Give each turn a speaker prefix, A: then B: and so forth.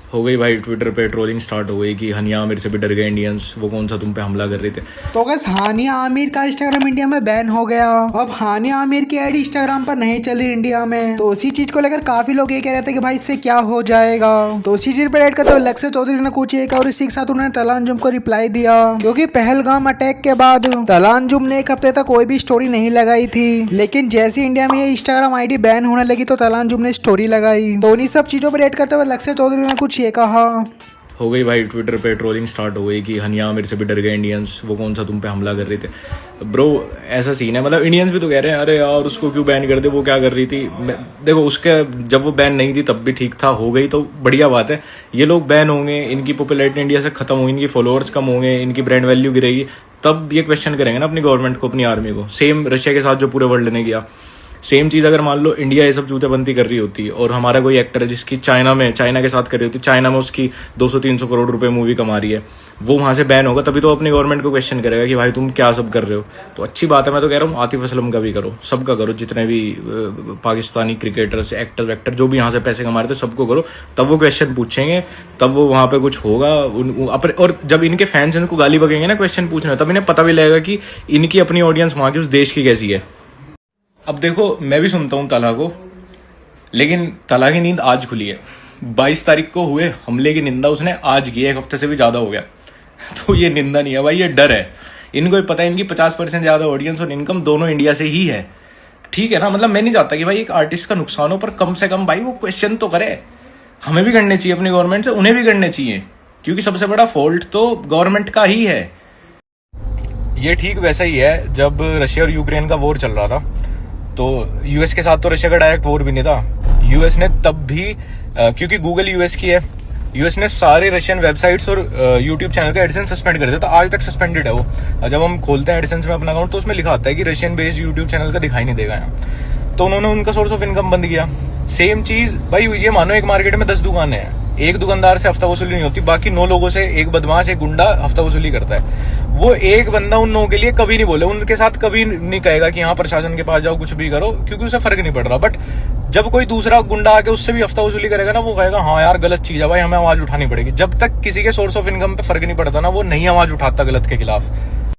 A: हो गई भाई, ट्विटर पे ट्रोलिंग स्टार्ट हो गई कि हानिया आमिर से भी डर गए इंडियंस, वो कौन सा तुम पे हमला कर रहे थे।
B: तो गैस हानिया आमिर का इंस्टाग्राम इंडिया में बैन हो गया। अब हानिया आमिर की आईडी इंस्टाग्राम पर नहीं चली इंडिया में। तो उसी चीज को लेकर काफी लोग ये कह रहे थे कि भाई इससे क्या हो जाएगा। तो उसी चीज पर रेड करते हुए लक्ष्य चौधरी ने कुछ एक और इसी के साथ उन्होंने तलांजुम को रिप्लाई दिया, क्योंकि पहलगाम अटैक के बाद तलांजुम ने एक हफ्ते तक कोई भी स्टोरी नहीं लगाई थी, लेकिन जैसे इंडिया में ये इंस्टाग्राम आईडी बैन होने लगी तो तलांजुम ने स्टोरी लगाई। तो उन्हीं सब चीजों पर रेड करते हुए लक्ष्य चौधरी ने कुछ ये कहा।
A: हो गई भाई, ट्विटर पे ट्रोलिंग स्टार्ट हो गई कि हानिया आमिर से भी डर गए इंडियंस, वो कौन सा तुम पे हमला कर रहे थे। ब्रो ऐसा सीन है, मतलब इंडियंस भी तो कह रहे हैं अरे यार उसको क्यों बैन कर दे, वो क्या कर रही थी। देखो उसके जब वो बैन नहीं थी तब भी ठीक था, हो गई तो बढ़िया बात है। ये लोग बैन होंगे, इनकी पॉपुलैरिटी इंडिया से खत्म होगी, इनकी फॉलोअर्स कम होंगे, इनकी ब्रांड वैल्यू गिरेगी, तब ये क्वेश्चन करेंगे ना अपनी गवर्नमेंट को, अपनी आर्मी को। सेम रशिया के साथ जो पूरे वर्ल्ड ने किया, सेम चीज अगर मान लो इंडिया ये सब जूतेबंदी कर रही होती और हमारा कोई एक्टर है जिसकी चाइना के साथ कर रही होती, चाइना में उसकी 200-300 करोड़ रुपए मूवी कमा रही है, वो वहां से बैन होगा, तभी तो अपनी गवर्नमेंट को क्वेश्चन करेगा कि भाई तुम क्या सब कर रहे हो। तो अच्छी बात है, मैं तो कह रहा हूँ आतिफ असलम का भी करो, सबका करो, जितने भी पाकिस्तानी क्रिकेटर्स एक्टर वैक्टर जो भी यहाँ से पैसे कमा रहे थे सबको करो, तब वो क्वेश्चन पूछेंगे, तब वो वहां पे कुछ होगा। और जब इनके फैंस इनको गाली बकेंगे ना क्वेश्चन पूछने, तब इन्हें पता भी लगेगा कि इनकी अपनी ऑडियंस वहां की उस देश की कैसी है। अब देखो मैं भी सुनता हूं तला को, लेकिन तला की नींद आज खुली है। 22 तारीख को हुए हमले की निंदा उसने आज की है, 1 हफ्ते से भी ज्यादा हो गया। तो ये निंदा नहीं है भाई, ये डर है। इनको भी पता है इनकी 50% ज्यादा ऑडियंस और इनकम दोनों इंडिया से ही है। ठीक है ना, मतलब मैं नहीं चाहता कि भाई एक आर्टिस्ट का नुकसान हो, पर कम से कम भाई वो क्वेश्चन तो करे। हमें भी करने चाहिए अपनी गवर्नमेंट से, उन्हें भी करने चाहिए, क्योंकि सबसे बड़ा फॉल्ट तो गवर्नमेंट का ही है। ये ठीक वैसा ही है जब रशिया और यूक्रेन का वॉर चल रहा था, तो यूएस के साथ तो रशिया का डायरेक्ट वॉर भी नहीं था। यूएस ने तब भी क्योंकि गूगल यूएस की है, यूएस ने सारे रशियन वेबसाइट्स और यूट्यूब चैनल का एडसेंस सस्पेंड कर दिया था। आज तक सस्पेंडेड है वो। जब हम खोलते हैं एडसेंस में अपना अकाउंट तो उसमें लिखा आता है कि रशियन बेस्ड यूट्यूब चैनल का दिखाई नहीं देगा यहाँ। तो उन्होंने उनका सोर्स ऑफ इनकम बंद किया। सेम चीज भाई, ये मानो एक मार्केट में 10 दुकानें हैं, एक दुकानदार से हफ्ता वसूली नहीं होती, बाकी 9 लोगों से एक बदमाश एक गुंडा हफ्ता वसूली करता है। वो एक बंदा उन लोगों के लिए कभी नहीं बोले, उनके साथ कभी नहीं कहेगा कि हाँ प्रशासन के पास जाओ कुछ भी करो, क्योंकि उसे फर्क नहीं पड़ रहा। बट जब कोई दूसरा गुंडा आके उससे भी हफ्ता वसूली करेगा ना, वो कहेगा हाँ यार गलत चीज है भाई, हमें आवाज उठानी पड़ेगी। जब तक किसी के सोर्स ऑफ इनकम पे फर्क नहीं पड़ता ना, वो नहीं आवाज उठाता गलत के खिलाफ।